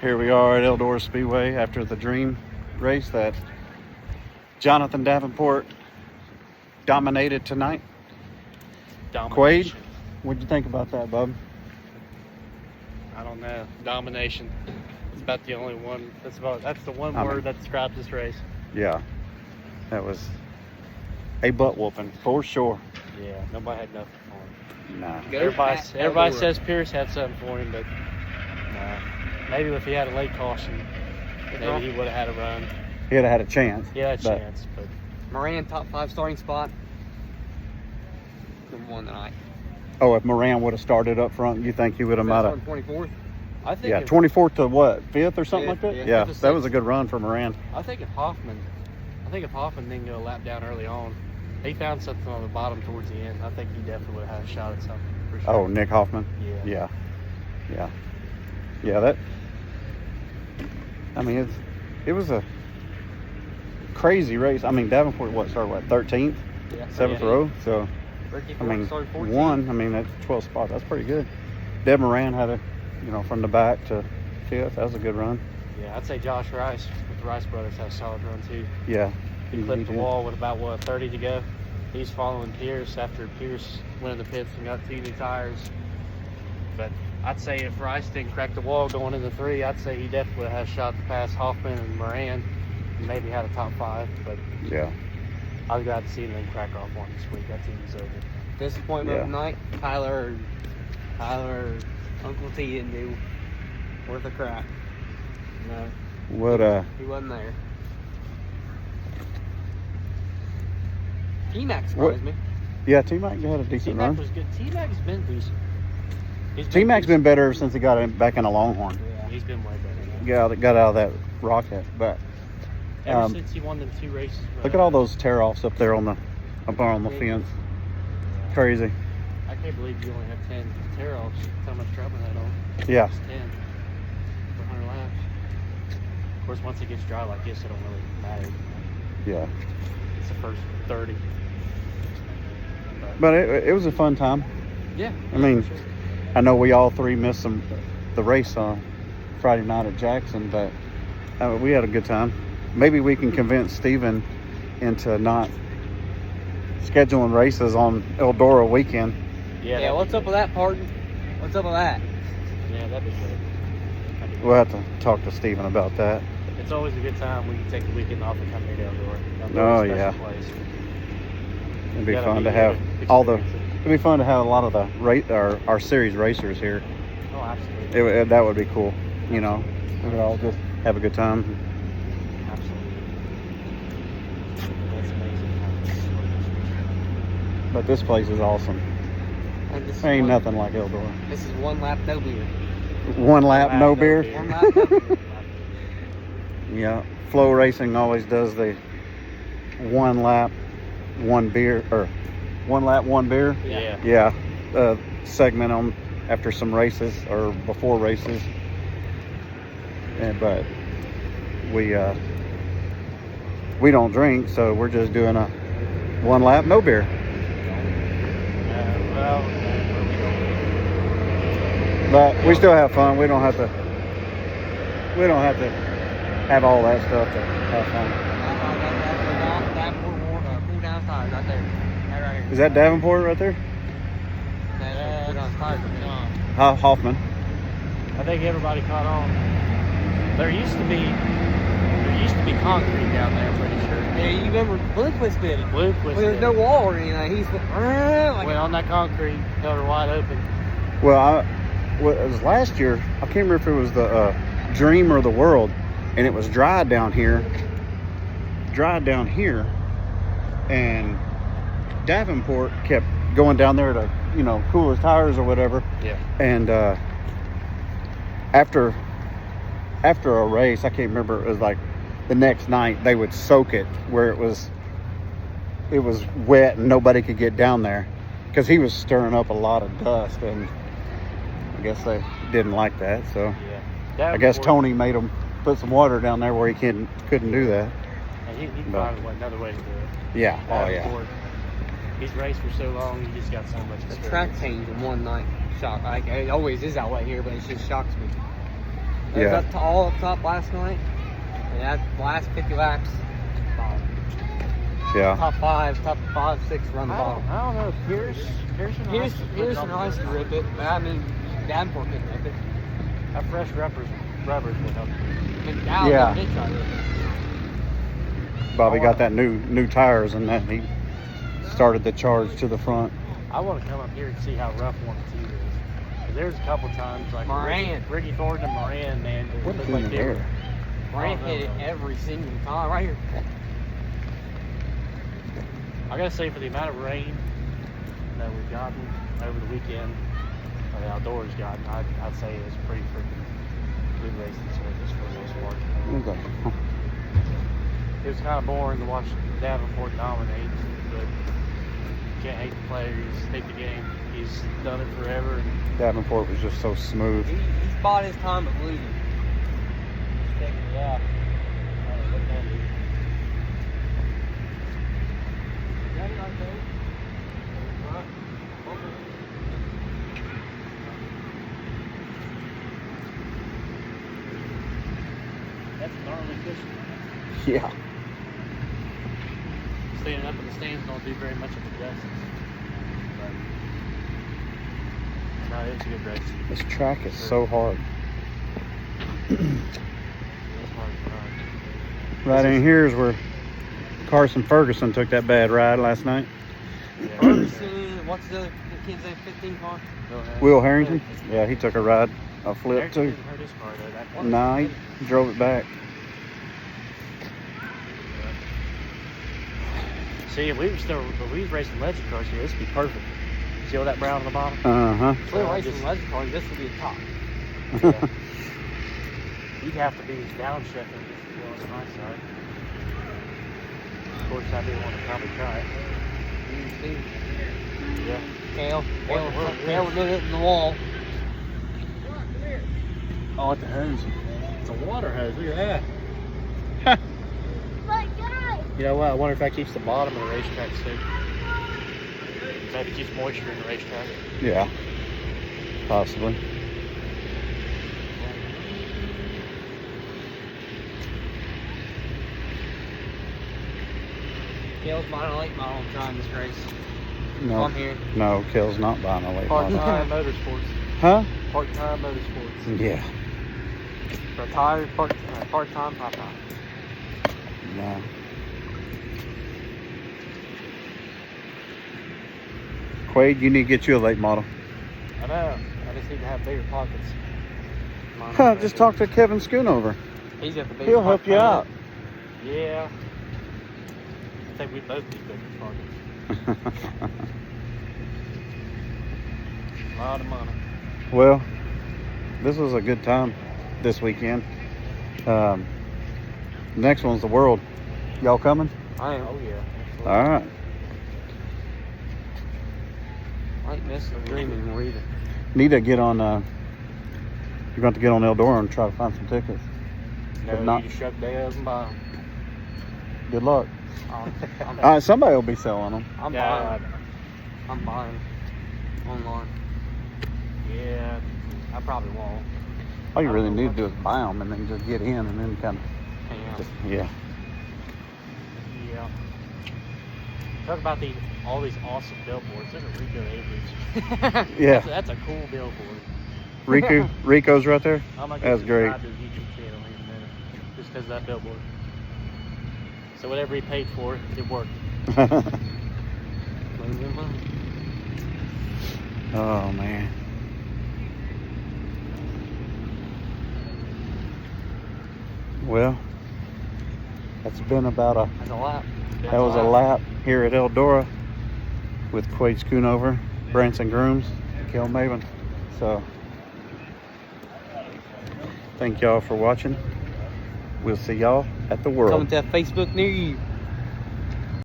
Here we are at Eldora Speedway after the dream race that Jonathan Davenport dominated tonight. Quade, what'd you think about that, bub? I don't know. Domination. It's about the only one. That's the one word that describes this race. Yeah, that was a butt whooping for sure. Yeah, nobody had nothing for him. Nah. Everybody says Pierce had something for him, but nah. Maybe if he had a late caution, maybe he would have had a run. He'd have had a chance. He had a chance, but Moran top 5 starting spot. Number 1 tonight. Oh, if Moran would have started up front, you think he would have might have? 24th. I think. Yeah, 24th to what? 5th or something like that. Yeah, that was a good run for Moran. I think if Hoffman didn't go a lap down early on, he found something on the bottom towards the end. I think he definitely would have had a shot at something for sure. Oh, Nick Hoffman. Yeah. That. I mean, it was a crazy race. I mean, Davenport started 13th, 7th row. So I mean, one. I mean, that's 12 spots. That's pretty good. Deb Moran had from the back to 5th. That was a good run. Yeah, I'd say Josh Rice with the Rice brothers had a solid run too. Yeah. He clipped the wall with about 30 to go. He's following Pierce after Pierce went in the pits and got 2 new tires. But I'd say if Rice didn't crack the wall going into 3, I'd say he definitely had a shot to pass Hoffman and Moran. And maybe had a top 5. But yeah, I was glad to see them crack off one this week. That team was over. Disappointment tonight. Tyler, Uncle T didn't do worth a crap. No. What He wasn't there. T-Mac surprised me. Yeah, T-Mac had a decent run. T-Mac was good. T-Mac's been decent. T-Mac's been better since he got back in a Longhorn. Yeah, he's been way better. Got out of that rocket, but ever since he won them 2 races. Look at all those tear-offs up there on the fence. Crazy. I can't believe you only have 10 tear-offs. That's how much trouble had on. Yeah. Just 10 for 100 laps. Of course, once it gets dry like this, it don't really matter. Yeah. It's the first 30. But it was a fun time. Yeah. I mean, sure. I know we all 3 missed the race on Friday night at Jackson, but we had a good time. Maybe we can convince Steven into not scheduling races on Eldora weekend. Yeah, what's up with that, Pardon? What's up with that? Yeah, that'd be good. We'll have to talk to Steven about that. It's always a good time when you take the weekend off and come here to Eldora. Oh, yeah. Place. It'd be fun to have it'd be fun to have a lot of the our series racers here. Oh, absolutely. That would be cool. We could all just have a good time. Absolutely. That's amazing. But this place is awesome. There ain't nothing like Eldora. This is 1 lap, no beer. 1 lap, no beer? 1 lap, no beer. Yeah. Flow Racing always does the 1 lap, 1 beer, or 1 lap, 1 beer. Yeah. Yeah. Segment on after some races or before races. But we don't drink, so we're just doing a 1 lap, no beer. But we still have fun. We don't have to have all that stuff to have fun. Pull down tires right there. Right here. Is that Davenport right there? Pull down tires. Hoffman. I think everybody caught on. There used to be concrete down there, I'm pretty sure. Yeah, you remember Bloomquist did it. Bloomquist There's no wall or anything. He's went on that concrete, held her wide open. Well, it was last year. I can't remember if it was the Dream or the World, and it was dry down here, and Davenport kept going down there to cool his tires or whatever. Yeah. And after a race, I can't remember, it was like the next night they would soak it where it was wet and nobody could get down there because he was stirring up a lot of dust, and I guess they didn't like that. So yeah. I guess Tony made him put some water down there where he couldn't do that. And he found another way to do it. Yeah. Oh yeah. He's raced for so long, he just got so much experience. The track change in one night. Shock. It always is that way here, but it just shocks me. It was up to all up top last night. And that last 50 laps, bottom. Yeah. Top 5, 6 run the bottom. I don't know. Pierce Pearson nice to rip it. But I mean, Davenport couldn't rip it. That fresh rubbers would help. I mean, Dallas Yeah. did try to rip it. Bobby got that new tires, and then he started the charge to the front. I want to come up here and see how rough 1 and 2 is. 'Cause there's a couple times like Moran. Ricky Thornton and Moran, man. It What's looked in like the they were- air? Grant hit it every single time. Right here. I gotta say, for the amount of rain that we've gotten over the weekend, or the outdoors gotten, I'd say it was pretty freaking good racing surface for the most part. Okay. It was kind of boring to watch Davenport dominate, but you can't hate the player. He's hate the game. He's done it forever. And Davenport was just so smooth. He's bought his time of losing. He's taking it off. that's gnarly fishing. Yeah. Standing up in the stands don't do very much of it justice. But no, it was a good race. This track is so hard. It was hard to run. Right in here is where Carson Ferguson took that bad ride last night. Yeah. Ferguson, what's the kid's name? 15 car? Will Harrington? Yeah, he took a ride, a flip Harrington too. didn't hurt his car though. That one Nah, he drove it back. See, if we was racing legend cars here, this would be perfect. See all that brown on the bottom? Uh-huh. If we were racing legend cars, this would be the top. Yeah. You'd have to be downshifting just to go on the high side. Of course, I didn't want to probably try it. Yeah. Kale was looking at the wall. Oh, at the hose. It's a water hose. Look at that. You know what? I wonder if that keeps the bottom of the racetrack safe. Maybe keeps moisture in the racetrack. Yeah, possibly. Kale's buying a late model trying this race. No, I'm here. no, Kale's not buying a late model. Part-time motorsports. Huh? Part-time motorsports. Yeah. Retired part-time part-time. No. Quade, you need to get you a late model. I know. I just need to have bigger pockets. Huh, just talk to Kevin Schoonover. He's got the big He'll help you out. Yeah. I think we both need bigger pockets. A lot of money. Well, this was a good time this weekend. Next one's the World. Y'all coming? I am. Oh yeah. Absolutely. All right. I ain't missing a dream anymore either. Need to get on. You're going to have to get on Eldora and try to find some tickets. No, If not- you just shut down and buy them. Good luck. I'm Somebody will be selling them. Yeah. I'm buying online. Yeah. I probably won't. All you really need to do is buy them and then just get in and then kind of, Yeah. yeah. Yeah. Talk about all these awesome billboards. Look at Rico Avery's. Yeah. That's a cool billboard. Rico's right there. I'm gonna That's great. subscribe to his YouTube channel here in a minute, just because of that billboard. So whatever he paid for, it worked. Oh man. Well, that's been about a. That's a lap. That was a lap here at Eldora with Quade Schoonover, Branson Grooms, Kel Maven. So, thank y'all for watching. We'll see y'all at the World. Coming to a Facebook near you.